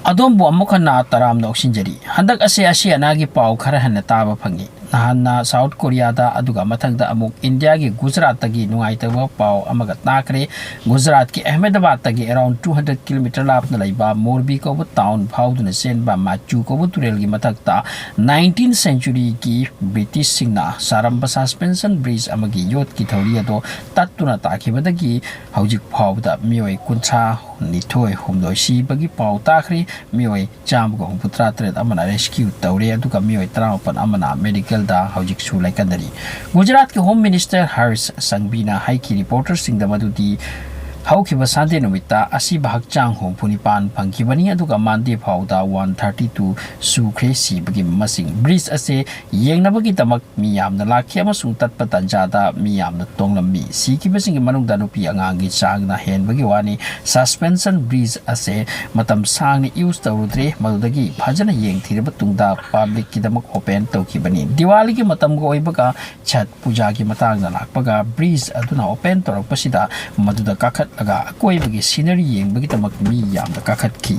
Adom bu amukana taram na oksinjari. Handak ase anagi pau khara hanna taba phangi. Nahanna South Korea da aduga mathangda amuk India gi Gujarat tagi nungaitaba pau amaga takre. Gujarat ki Ahmedabad tagi around 200 km lapna laiba Morbi ko town phauduna senba machu ko turel gi mathakta 19th century ki British singna saramba suspension bridge amagi yot ki thori ado tattuna takhibadagi haujik phauda mioi kuncha nithoi humdoi si bagi pau takri mioi cham ko putra tret amana rescue tawre aduga mioi trapan amana medical da haujik su laikandari Gujarat ke home minister Harsh Sanghvina haiki reporter singda madudi Houkhraba Sunday numita asi bahak chang hom punipan phangkibani aduga mande phauda 132 su kresi bagi masing bridge ase yengnabagi tamak mi yamna lakhi amasung tatpa tanjada mi yamna tonglammi sikibasing manungda nupi angangi changna hen bagi wani suspension bridge ase matam sangni use tawrudre madudagi phajana yengthiraba tungda public kidamak open tawkibani Diwali ki matam go oibaga chat puja ki matangna lakpaga bridge aduna open torakpasida maduda kakat aga koi bagi scenery yeng bagi tamak mi yam da kakhat ki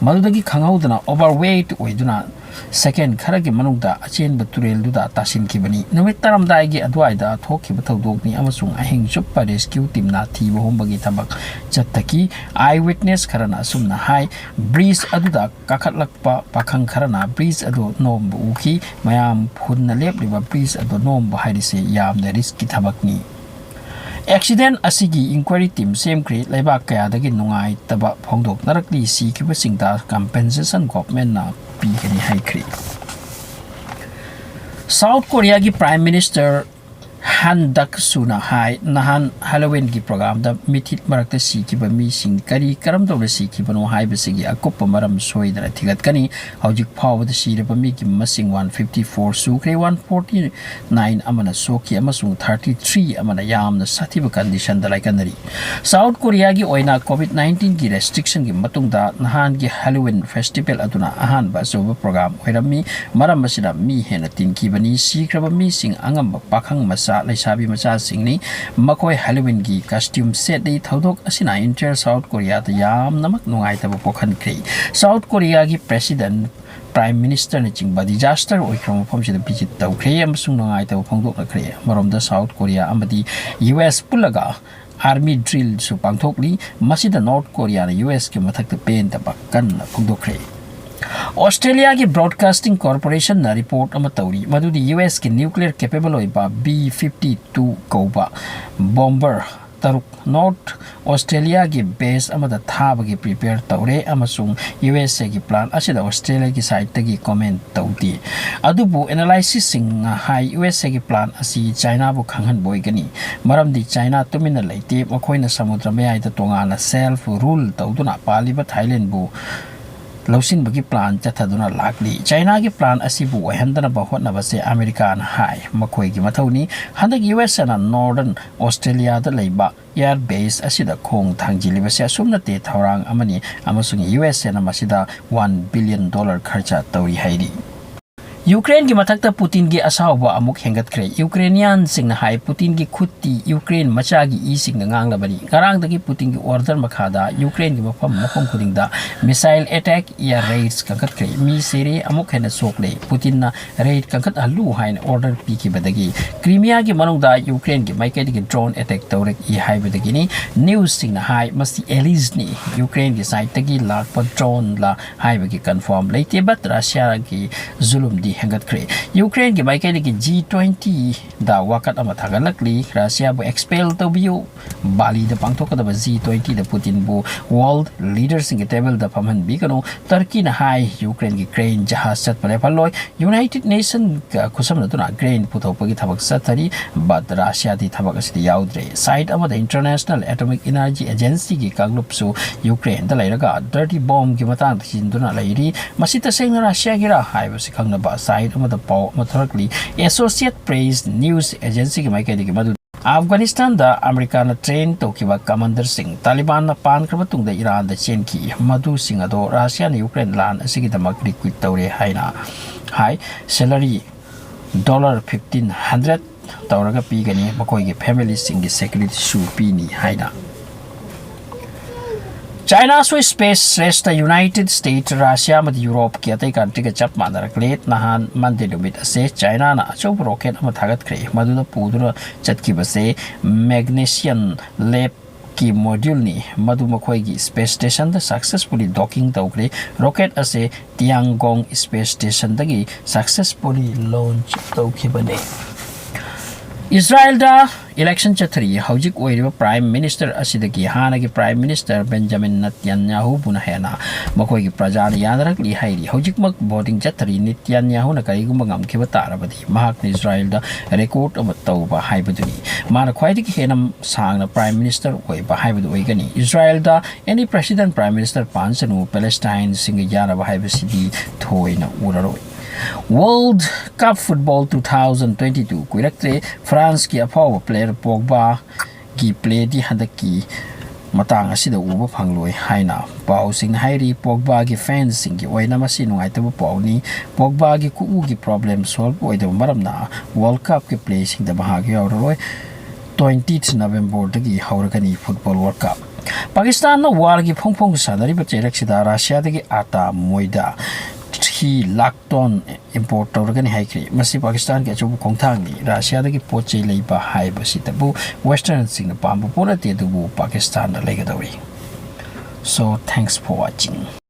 madudagi khangaudana overweight oiduna second khara gi manungda achen baturel duda tasin ki bani numit taram dai gi adwai da thokki bathodok ni amasung ahing chup rescue team na thi bohom bagi tamak chattaki eyewitness kharana sumna hai breeze aduda kakhat lakpa pakhang kharana breeze adu nom bu ki mayam phunna lep liba breeze adu nom bu harise yam da risk ki thabak ni Accident asigi inquiry team same create laiba kaya dagi nungai taba phongdok narakli si kiba singda compensation government na pigani haikri South Korea gi Prime Minister Han Dak Suna hai nahan Halloween gi program da mithit marakta si kiba mi sing kari karam do si kiba no hai besigi akop maram soidra thigat kani hojik phawd si re mi ki masing 154 su kre 149 amana soki amasung 33 amana yamna sathiba condition da laikanari South Korea gi oina COVID-19 gi restriction gi matungda nahan gi Halloween festival aduna ahan ba so program oirami maram masina mi hena tin kibani si kraba mi sing angam pakhang masa laisabi macha singni makoi Halloween gi costume set dei thoudok asina inter South Korea ta yam namak nungai ta pokhan kri South Korea gi president Prime Minister ni chingba disaster oikram phom sida visit tau kre amsung nungai ta phongdok na kre maromda South Korea amadi US pulaga army drill su pangthokli masida North Korea na US ke mathak ta pen ta bakkan phongdok kre Australia ki Broadcasting Corporation na report ama tauri madudi US ki nuclear capable oiba B-52 koba bomber taruk North Australia ki base amada thaba ki prepare taure amasung USA ki plan asida Australia ki side tagi comment tauti adubu analysis sing high USA ki plan asi China bu khanghan boigani maramdi China tumina laite makoina samudra mayai ta tongana self rule tauduna paliba Thailand bu Lausin bagi plan chathaduna lakli China ki plan asibu handana bahot na base American high makoi gi mathauni handak US na Northern Australia da leiba air base asida khong thangjili base asumna te thorang amani amasung US na masida $1 billion kharcha tauri hairi Ukraine ki mathakta Putin gi asawa amuk hengat kre Ukrainian sing na hai Putin gi khutti Ukraine macha gi i sing na ngang labari karang dagi Putin gi order makhada Ukraine gi mafam mafam khuding da missile attack ya raids kankat kre mi sere amuk hena sokle Putin na raid kankat alu hain order pi ki badagi Crimea gi manung da Ukraine gi maike gi drone attack tawrek i hai badagi ni news sing na hai masti elis ni Ukraine gi side tagi lak pa drone la hai bagi confirm leite bat Russia gi zulum di hengat kre Ukraine gi maike gi G20 da wakat ama thagalakli Russia bu expel to biu Bali da pangthok da G20 da Putin bu world leaders in table da pamhan bi kano Turkey na hai Ukraine gi crane jahaz chat pare phaloi United Nation ka kusam na tuna grain puthok gi thabak sathari but Russia di thabak asidi yaudre side ama the International Atomic Energy Agency gi kanglup su Ukraine da lairaga dirty bomb gi matang hinduna lairi masita seng Russia gi ra hai bu sikhang na ba side ama the pau matharakli Associate Press News Agency ki mai kai ki madu Afghanistan da America na train to ki ba commander sing Taliban na pan kraba tung da Iran da chen ki madu sing ado Russia na Ukraine lan asigi da mak recruit tawre haina hai salary $1500 tawraga pi gani makoi ki family sing ki security su pi ni haina China sui space rest the United States Russia mad Europe ki atai country ka chap madarak let nahan mande lumit ase China na acho rocket ama thagat khre maduna pudura chatki base magnesium lab की module ने मधु मखोई की space station द successfully docking तौरे rocket असे Tiangong space station दगी successfully launch तौखिबने इजराइल दा इलेक्शन चथरी हौजिक ओइरिबा प्राइम मिनिस्टर असिदगी हानागी प्राइम मिनिस्टर बेंजामिन नेतन्याहू बुना हेना मखोई की प्रजान यादरकली हाइरी हौजिकमक वोटिंग चथरी नेतन्याहू न करिगुम गमखिबा तारबदी महाक इजराइल दा रिकॉर्ड अम तौबा हाइबदुनी मान ख्वाइदगी हेनम सांगना प्राइम मिनिस्टर ओइबा हाइबदु ओइगनी इजराइल दा एनी प्रेसिडेंट प्राइम मिनिस्टर पांसनु पैलेस्टाइन सिंग यारबा हाइबसिदी थोइना उररोइ World Cup Football 2022 कुइरक्ते फ्रांस की अफाव प्लेयर पोग्बा की प्ले दी हदकी मतंग असिदा उबा फंगलोय हाइना पाउसिंग हाइरी पोग्बा की फैंस सिंग की ओइना मसी नुंगाइतबा पाउनी पोग्बा की कुउ की प्रॉब्लम सॉल्व ओइदब मरमना वर्ल्ड कप के प्ले सिंग द भाग यावरोय 20 नवंबर दगी हौरगनी फुटबॉल वर्ल्ड कप पाकिस्तान न वार की फोंफोंग सादरी बचेरक्सिदा रशिया दगी आटा मोइदा 3 लाख टन इंपोर्ट तौरगनी हाइक्री मसी पाकिस्तान के अचुब खोंथांगनी रशिया दगी पोचे लेबा हाइबसितबु वेस्टर्न सिंग पाम्बु पोरते दुबु पाकिस्तान लेगदौरी सो थैंक्स फॉर वाचिंग